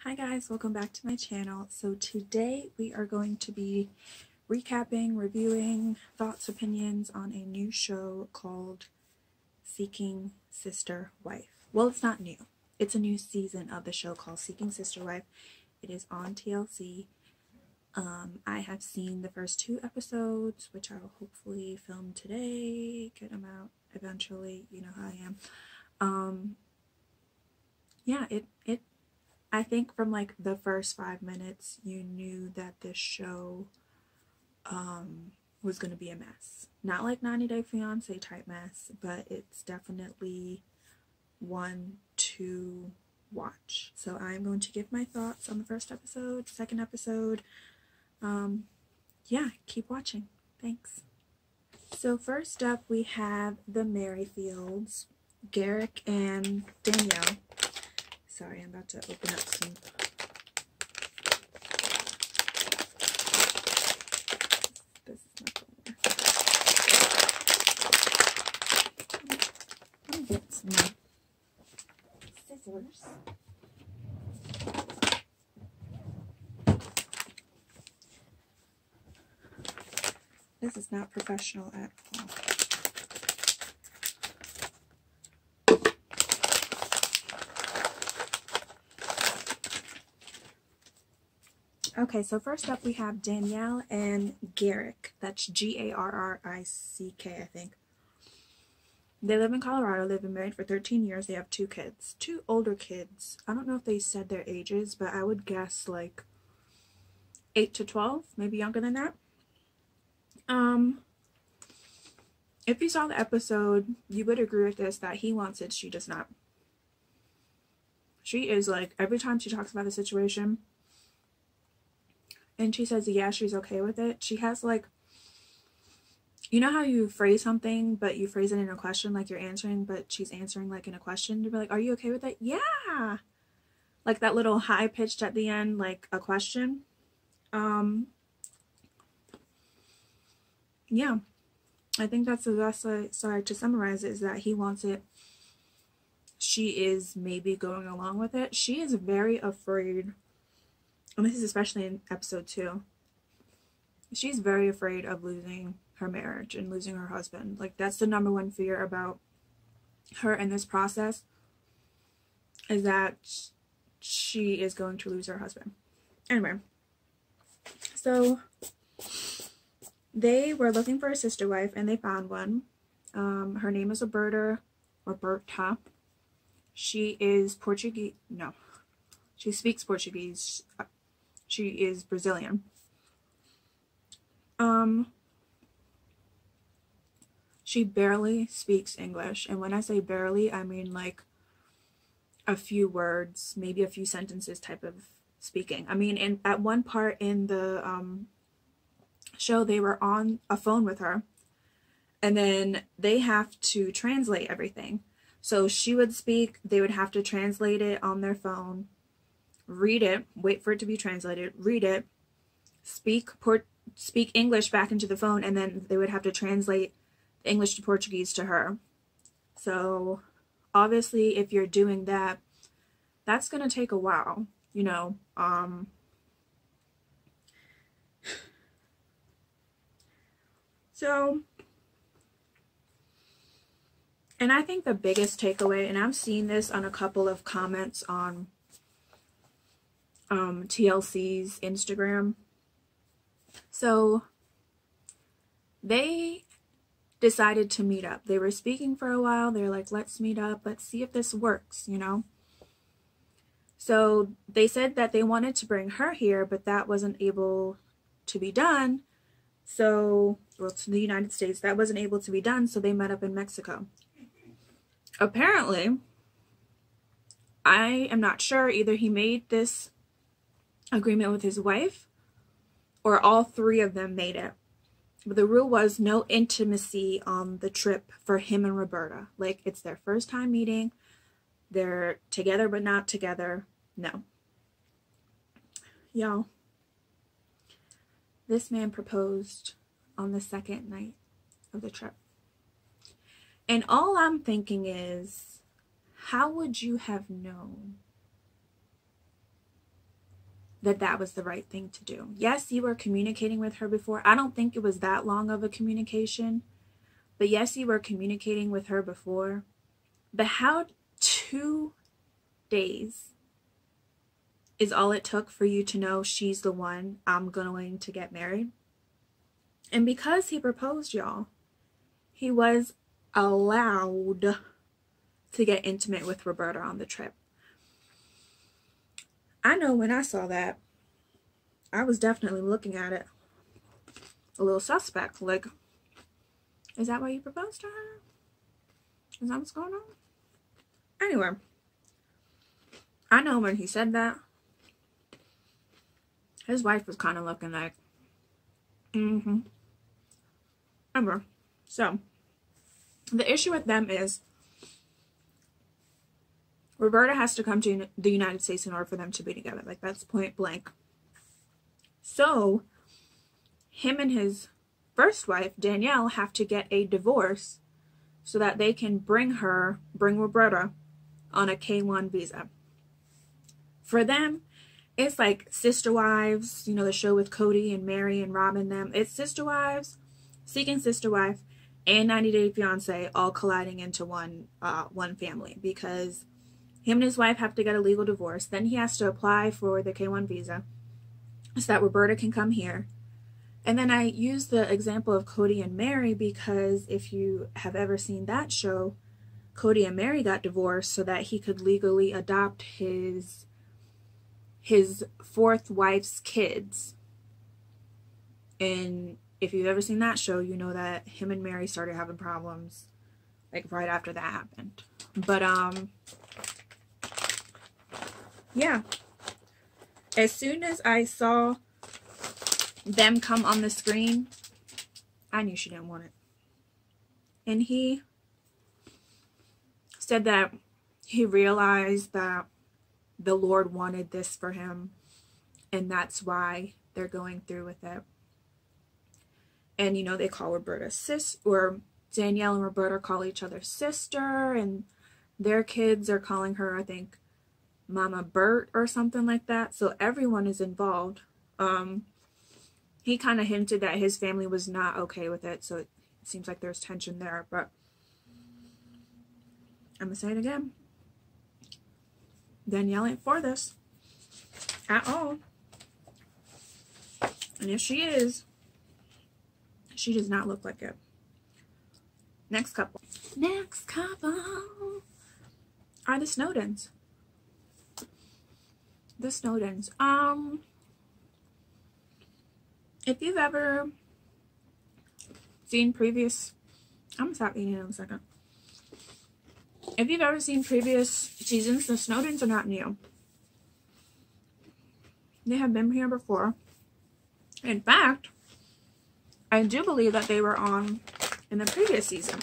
Hi guys, welcome back to my channel. So today we are going to be recapping, reviewing, thoughts, opinions on a new show called Seeking Sister Wife. Well, it's not new. It's a new season of the show called Seeking Sister Wife. It is on TLC. I have seen the first 2 episodes, which I will hopefully film today, get them out eventually. You know how I am. Yeah, I think from like the first 5 minutes, you knew that this show was going to be a mess. Not like 90 Day Fiancé type mess, but it's definitely one to watch. So I'm going to give my thoughts on the first episode, second episode. Yeah, keep watching. Thanks. So first up, we have the Merrifields, Garrick and Dannielle. Sorry, I'm about to open up some. This is not going to work. Let me get some scissors. This is not professional at all. Okay, so first up we have Dannielle and Garrick. That's Garrick, I think. They live in Colorado. They've been married for 13 years. They have 2 kids. 2 older kids. I don't know if they said their ages, but I would guess like 8 to 12, maybe younger than that. If you saw the episode, you would agree with this, that he wants it, she does not. She is like, every time she talks about the situation, and she says, yeah, she's okay with it. She has like, you know how you phrase something, but you phrase it in a question, like you're answering, but she's answering like in a question. To be like, are you okay with it? Yeah. Like that little high pitched at the end, like a question. Yeah. I think that's the best way, sorry, to summarize it, is that he wants it. She is maybe going along with it. She is very afraid. And this is especially in episode 2. She's very afraid of losing her marriage and losing her husband. Like, that's the #1 fear about her in this process, is that she is going to lose her husband. Anyway, so they were looking for a sister wife and they found one. Her name is Roberta. She is Portuguese. No, she speaks Portuguese. She is Brazilian. She barely speaks English, and when I say barely, I mean like a few words, maybe a few sentences type of speaking. I mean, at one part in the show, they were on a phone with her, and then they have to translate everything. So she would speak, they would have to translate it on their phone, read it, wait for it to be translated, read it, speak English back into the phone, and then they would have to translate English to Portuguese to her. So obviously if you're doing that, that's gonna take a while, you know. So, and I think the biggest takeaway, and I've seen this on a couple of comments on TLC's Instagram. So they decided to meet up. They were speaking for a while. They're like, let's meet up. Let's see if this works, you know. So they said that they wanted to bring her here, but that wasn't able to be done. So, well, to the United States, that wasn't able to be done. So they met up in Mexico. Apparently, I am not sure, either he made this agreement with his wife or all 3 of them made it. But the rule was no intimacy on the trip for him and Roberta. Like, it's their first time meeting. They're together but not together. No. Y'all, this man proposed on the 2nd night of the trip. And all I'm thinking is, how would you have known that that was the right thing to do. Yes, you were communicating with her before. I don't think it was that long of a communication. But yes, you were communicating with her before. But how 2 days is all it took for you to know she's the one I'm going to get married? And because he proposed, y'all, he was allowed to get intimate with Roberta on the trip. I know when I saw that, I was definitely looking at it a little suspect. Like, is that why you proposed to her? Is that what's going on? Anyway, I know when he said that, his wife was kind of looking like, Remember, so the issue with them is Roberta has to come to the United States in order for them to be together. Like, that's point blank. So him and his first wife, Dannielle, have to get a divorce so that they can bring Roberta on a K1 visa. For them, it's like Sister Wives, you know, the show with Cody and Mary and Robin them. It's Sister Wives, Seeking Sister Wife, and 90 Day Fiancé all colliding into one family, because him and his wife have to get a legal divorce. Then he has to apply for the K1 visa so that Roberta can come here. And then I use the example of Cody and Mary because if you have ever seen that show, Cody and Mary got divorced so that he could legally adopt his fourth wife's kids. And if you've ever seen that show, you know that him and Mary started having problems like right after that happened. But yeah, as soon as I saw them come on the screen, I knew she didn't want it. And he said that he realized that the Lord wanted this for him, and that's why they're going through with it. And you know, they call Roberta or Dannielle and Roberta call each other sister, and their kids are calling her, I think, Mama Bert or something like that. So everyone is involved. He kind of hinted that his family was not okay with it, so it seems like there's tension there. But I'm gonna say it again, Dannielle ain't for this at all. And if she is, she does not look like it. Next couple are the Snowdens. The Snowdens. If you've ever seen previous, I'm gonna stop eating in a second. If you've ever seen previous seasons, the Snowdens are not new. They have been here before. In fact, I do believe that they were on in the previous season.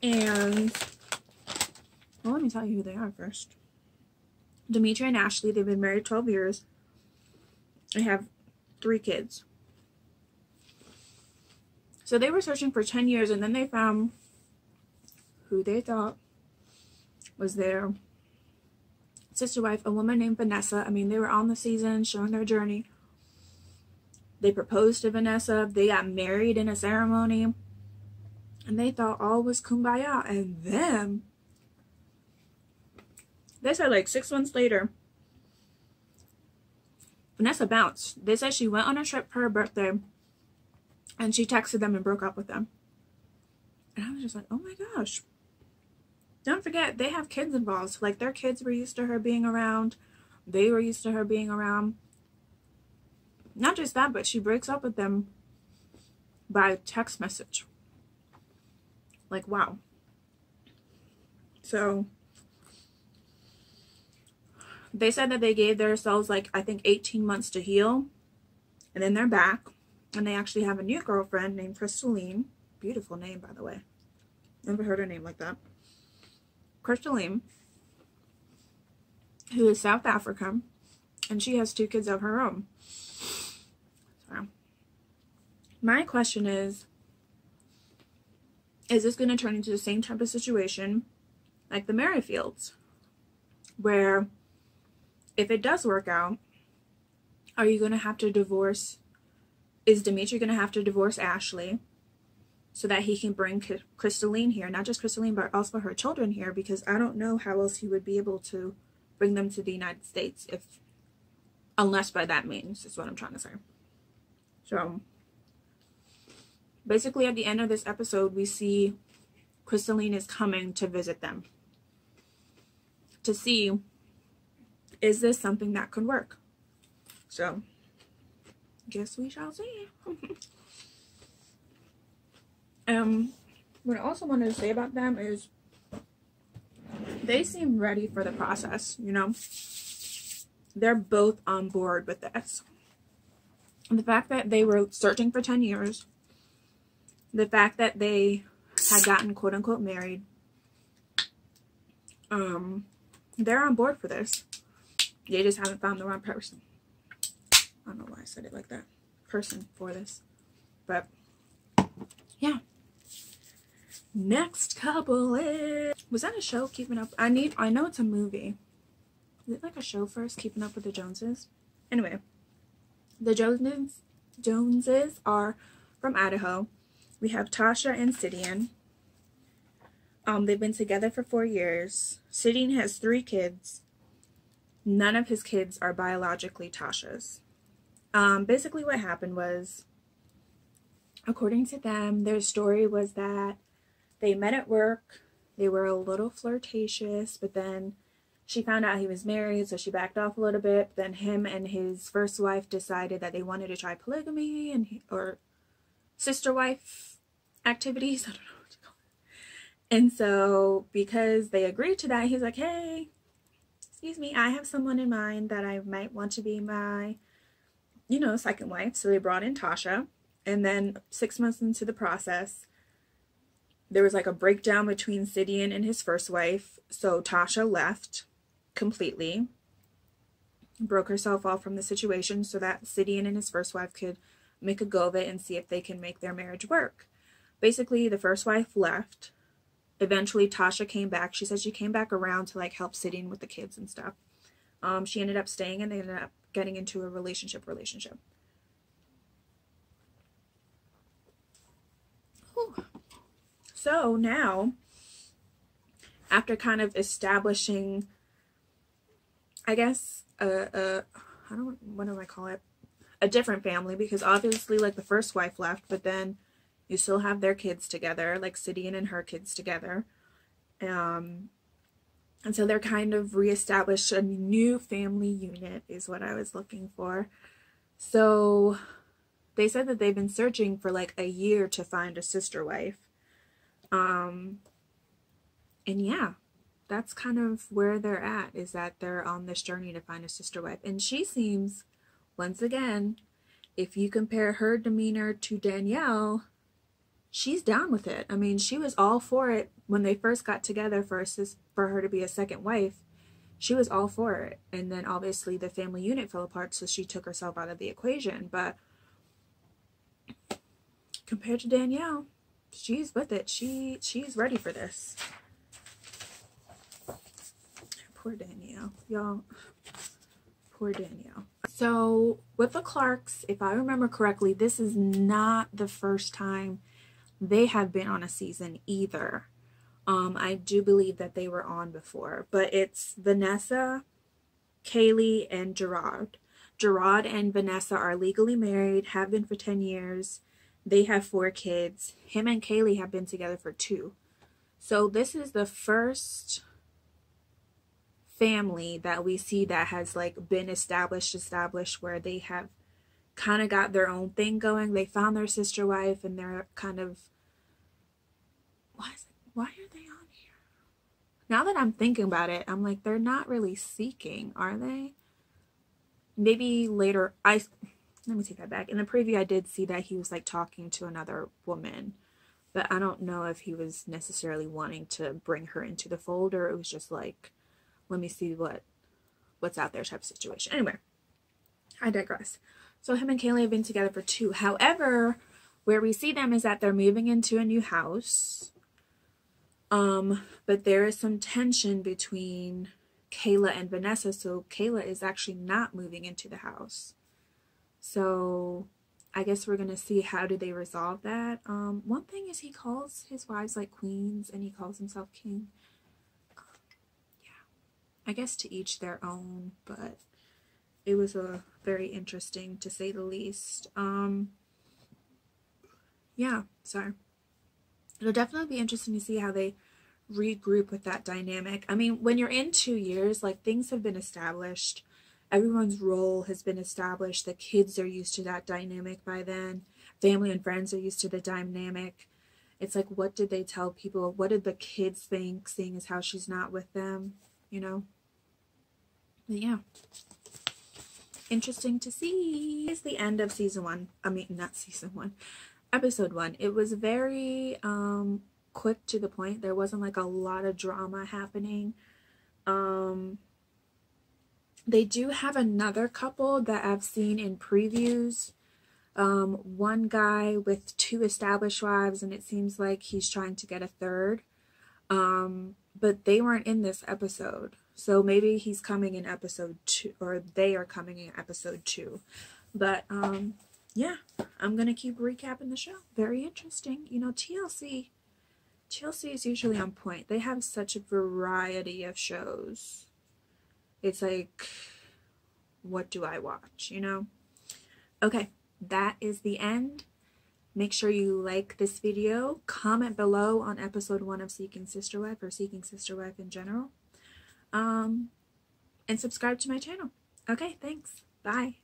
And, well, let me tell you who they are first. Dimitri and Ashley, they've been married 12 years. They have 3 kids. So they were searching for 10 years, and then they found who they thought was their sister wife, a woman named Vanessa. I mean, they were on the season showing their journey. They proposed to Vanessa. They got married in a ceremony. And they thought all was kumbaya. And then, they said like 6 months later, Vanessa bounced. They said she went on a trip for her birthday and she texted them and broke up with them. And I was just like, oh my gosh. Don't forget, they have kids involved. Like, their kids were used to her being around. They were used to her being around. Not just that, but she breaks up with them by text message. Like, wow. So they said that they gave themselves, like, I think 18 months to heal. And then they're back. And they actually have a new girlfriend named Crystalline. Beautiful name, by the way. Never heard her name like that. Crystalline, who is South African. And she has 2 kids of her own. So, my question is this going to turn into the same type of situation like the Merrifields, where if it does work out, are you going to have to divorce? Is Dimitri going to have to divorce Ashley so that he can bring Crystalline here? Not just Crystalline, but also her children here, because I don't know how else he would be able to bring them to the United States, unless by that means, is what I'm trying to say. So basically at the end of this episode, we see Crystalline is coming to visit them to see, is this something that could work? So guess we shall see. What I also wanted to say about them is they seem ready for the process, you know? They're both on board with this. And the fact that they were searching for 10 years, the fact that they had gotten quote-unquote married, they're on board for this. They just haven't found the wrong person. I don't know why I said it like that. Person for this. But yeah. Next couple is, was that a show, Keeping Up? I know it's a movie. Is it like a show first, Keeping Up with the Joneses? Anyway, the Joneses are from Idaho. We have Tosha and Sidian. They've been together for 4 years. Sidian has 3 kids. None of his kids are biologically Tosha's. Basically what happened was, according to them, their story was that they met at work. They were a little flirtatious, but then she found out he was married, so she backed off a little bit. Then him and his first wife decided that they wanted to try polygamy or sister wife activities. I don't know what to call it. And so because they agreed to that, he's like, hey, excuse me, I have someone in mind that I might want to be my, you know, second wife. So they brought in Tosha. And then 6 months into the process, there was like a breakdown between Sidian and his first wife. So Tosha left completely, broke herself off from the situation so that Sidian and his first wife could make a go of it and see if they can make their marriage work. Basically, the first wife left. Eventually, Tosha came back. She said she came back around to like help Sidian with the kids and stuff. She ended up staying, and they ended up getting into a relationship. Whew. So now, after kind of establishing, I guess, what do I call it? A different family, because obviously, like, the first wife left, but then you still have their kids together, like Sidian and her kids together. And so they're kind of reestablished a new family unit is what I was looking for. So they said that they've been searching for like a year to find a sister wife. And yeah, that's kind of where they're at, is that they're on this journey to find a sister wife. And she seems, once again, if you compare her demeanor to Dannielle, she's down with it. I mean, she was all for it when they first got together for her to be a second wife. She was all for it. And then obviously the family unit fell apart, so she took herself out of the equation. But compared to Dannielle, she's with it. She's ready for this. Poor Dannielle, y'all. Poor Dannielle. So with the Clarks, if I remember correctly, this is not the first time they have been on a season either. I do believe that they were on before, but it's Vanessa, Kaylee, and Gerard. Gerard and Vanessa are legally married, have been for 10 years. They have 4 kids. Him and Kaylee have been together for 2. So this is the first family that we see that has like been established where they have kind of got their own thing going. They found their sister wife, and they're kind of, why are they on here? Now that I'm thinking about it, I'm like, they're not really seeking, are they? Maybe later. Let me take that back. In the preview, I did see that he was like talking to another woman, but I don't know if he was necessarily wanting to bring her into the fold, or it was just like, let me see what's out there type of situation. Anyway, I digress. So him and Kaylee have been together for 2. However, where we see them is that they're moving into a new house. But there is some tension between Kayla and Vanessa, so Kayla is actually not moving into the house. So I guess we're gonna see how do they resolve that. One thing is he calls his wives like queens and he calls himself king. Yeah, I guess to each their own, but it was a very interesting, to say the least. Yeah, so it'll definitely be interesting to see how they regroup with that dynamic. I mean, when you're in 2 years, like, things have been established. Everyone's role has been established. The kids are used to that dynamic by then. Family and friends are used to the dynamic. It's like, what did they tell people? What did the kids think, seeing as how she's not with them, you know? But yeah. Interesting to see. It's the end of season 1. I mean, not season 1. Episode 1. It was very quick to the point. There wasn't like a lot of drama happening. They do have another couple that I've seen in previews. One guy with 2 established wives, and it seems like he's trying to get a third. But they weren't in this episode. So maybe he's coming in episode 2, or they are coming in episode 2. But yeah, I'm gonna keep recapping the show. Very interesting. You know, TLC is usually on point. They have such a variety of shows. It's like, what do I watch, you know? Okay, that is the end. Make sure you like this video. Comment below on episode 1 of Seeking Sister Wife, or Seeking Sister Wife in general. And subscribe to my channel. Okay, thanks. Bye.